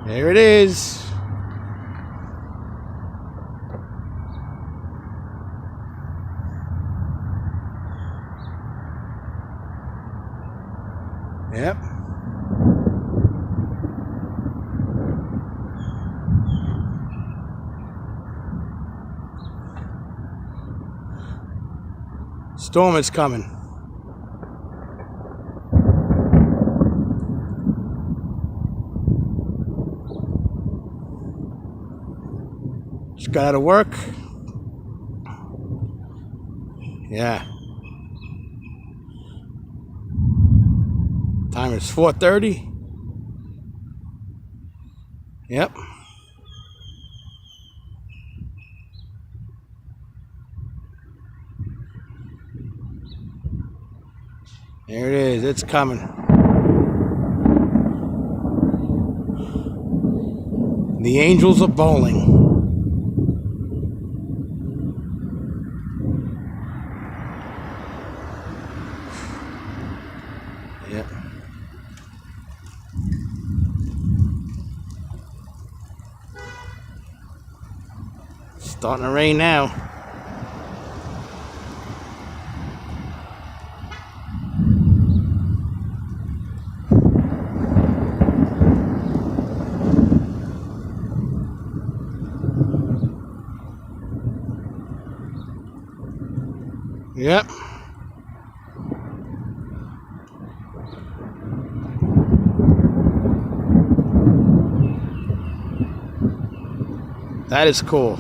There it is. Yep. Storm is coming. Just got out of work. Yeah. Time is 4:30. Yep. There it is. It's coming. The Angels of Bowling. Yep. Starting to rain now. Yep. That is cool.